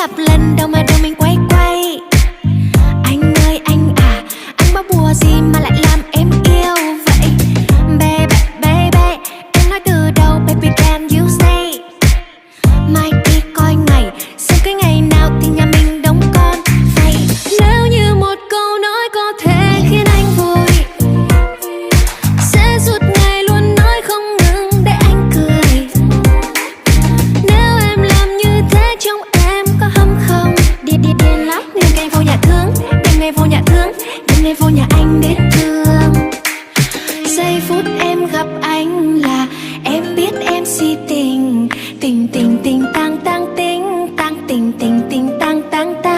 gặp lần đầu mà đầu mình quay quay. Anh ơi anh à, anh bao bùa gì mà lại làm em yêu vậy? Baby, baby, em nói từ đầu, baby can you say? Mai đi coi ngày, xem cái ngày nào thì nhà mình đóng con vậy. Nếu như một câu nói có thể khiến anh vui, sẽ suốt ngày luôn nói không ngừng để anh cười. Nếu em làm như thế trong em có hâm không? Điên lắm. Đêm ngày vô nhà thương, đêm ngày vô nhà thương, đêm ngày vô nhà anh đến thương. Giây phút em gặp anh là em biết em si tình, tình tình